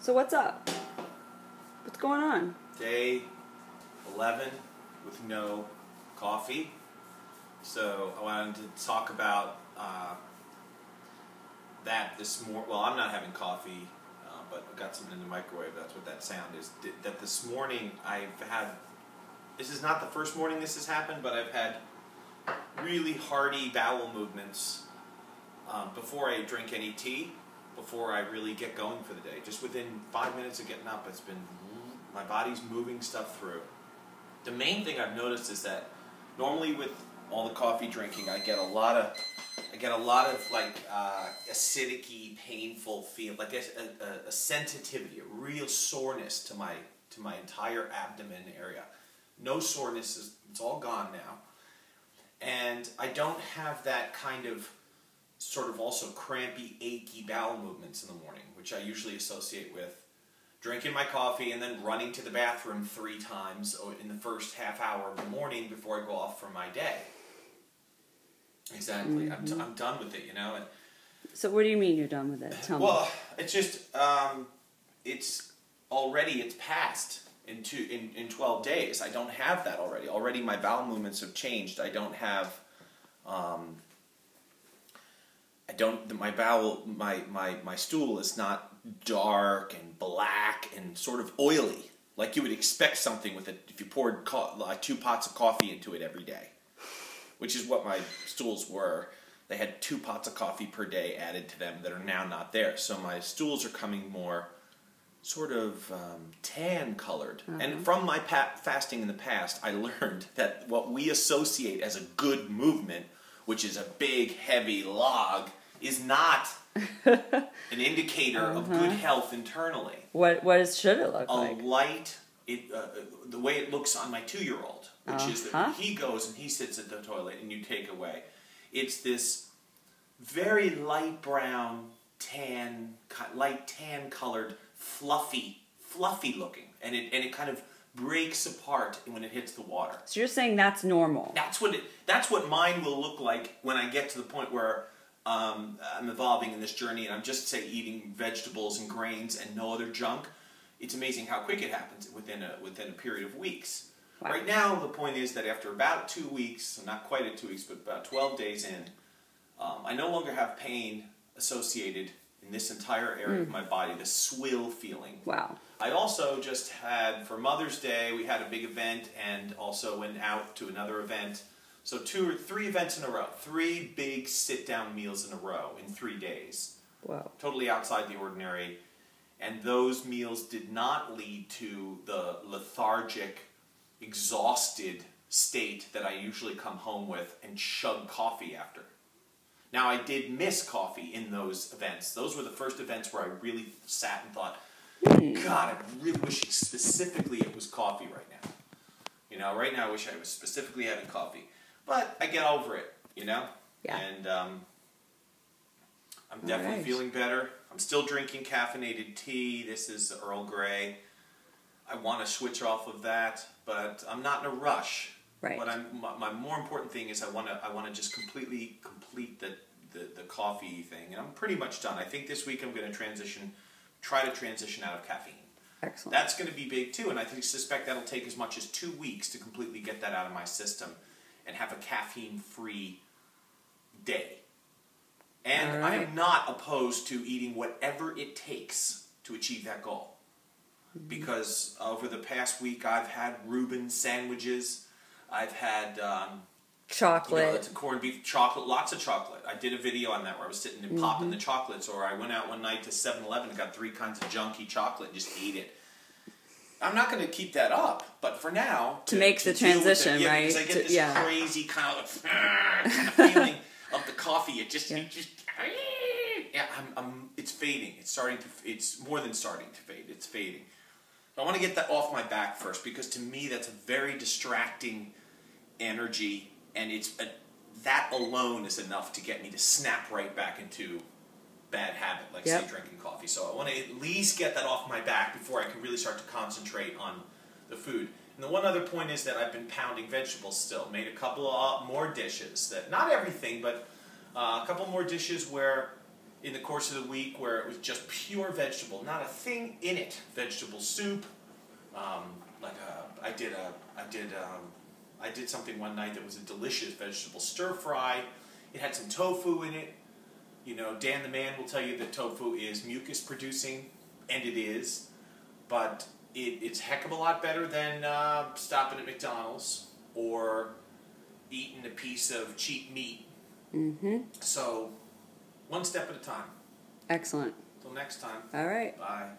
So what's up? What's going on? Day 11 with no coffee. So I wanted to talk about that this morning. Well, I'm not having coffee, but I got something in the microwave. That's what that sound is. That this morning I've had. This is not the first morning this has happened, but I've had really hearty bowel movements before I drink any tea, before I really get going for the day. Just within 5 minutes of getting up, my body's moving stuff through. The main thing I've noticed is that normally with all the coffee drinking, I get a lot of like acidic-y, painful feel, like a sensitivity, a real soreness to my entire abdomen area. No soreness, it's all gone now. And I don't have that kind of sort of also crampy, achy bowel movements in the morning, which I usually associate with drinking my coffee and then running to the bathroom 3 times in the first half hour of the morning before I go off for my day. Exactly. Mm-hmm. I'm done with it, you know. And so what do you mean you're done with it? Tell me. Well, it's just, it's passed in 12 days. I don't have that already. Already my bowel movements have changed. I don't have, my stool is not dark and black and sort of oily, like you would expect something with it if you poured 2 pots of coffee into it every day, which is what my stools were. They had 2 pots of coffee per day added to them that are now not there. So my stools are coming more sort of tan colored. Mm-hmm. And from my fasting in the past, I learned that what we associate as a good movement, which is a big, heavy log, is not an indicator of good health internally. What should it look like? A light, the way it looks on my 2-year-old, which is that he goes and he sits at the toilet and you take away. It's this very light brown, light tan colored, fluffy looking, and it kind of breaks apart when it hits the water. So you're saying that's normal? That's what mine will look like when I get to the point where I'm evolving in this journey and I'm just, say, eating vegetables and grains and no other junk. It's amazing how quick it happens within a period of weeks. Wow. Right now, the point is that after about 2 weeks, not quite at 2 weeks, but about 12 days in, I no longer have pain associated in this entire area of my body, the swill feeling. Wow. I also just had, for Mother's Day, we had a big event and also went out to another event. So 2 or 3 events in a row. 3 big sit-down meals in a row in 3 days. Wow. Totally outside the ordinary. And those meals did not lead to the lethargic, exhausted state that I usually come home with and chug coffee after. Now, I did miss coffee in those events. Those were the first events where I really sat and thought, God, I really wish specifically it was coffee right now. You know, right now I wish I was specifically having coffee. But I get over it, you know? Yeah. And I'm definitely feeling better. I'm still drinking caffeinated tea. This is Earl Grey. I want to switch off of that, but I'm not in a rush. Right. What my more important thing is I want to just completely complete the coffee thing, and I'm pretty much done. I think this week I'm going to try to transition out of caffeine. Excellent. That's going to be big too, and I suspect that'll take as much as 2 weeks to completely get that out of my system and have a caffeine-free day. And I am not opposed to eating whatever it takes to achieve that goal. Because over the past week I've had Reuben sandwiches, I've had chocolate, corned beef chocolate, lots of chocolate. I did a video on that where I was sitting and popping the chocolates, or I went out one night to 7-Eleven and got 3 kinds of junky chocolate and just ate it. I'm not going to keep that up, but for now, to make the transition, right? Because I get this crazy kind of feeling of the coffee. It just it's fading. It's more than starting to fade. It's fading. I want to get that off my back first, because to me that's a very distracting energy, and that alone is enough to get me to snap right back into bad habit, like say drinking coffee. So I want to at least get that off my back before I can really start to concentrate on the food. And the one other point is that I've been pounding vegetables still. Made a couple of more dishes, that not everything, but a couple more dishes where in the course of the week where it was just pure vegetable, not a thing in it. Vegetable soup. I did something one night that was a delicious vegetable stir fry. It had some tofu in it. You know, Dan the Man will tell you that tofu is mucus producing, and it is, but it's a heck of a lot better than stopping at McDonald's or eating a piece of cheap meat. Mm-hmm. So, one step at a time. Excellent. Till next time. All right. Bye.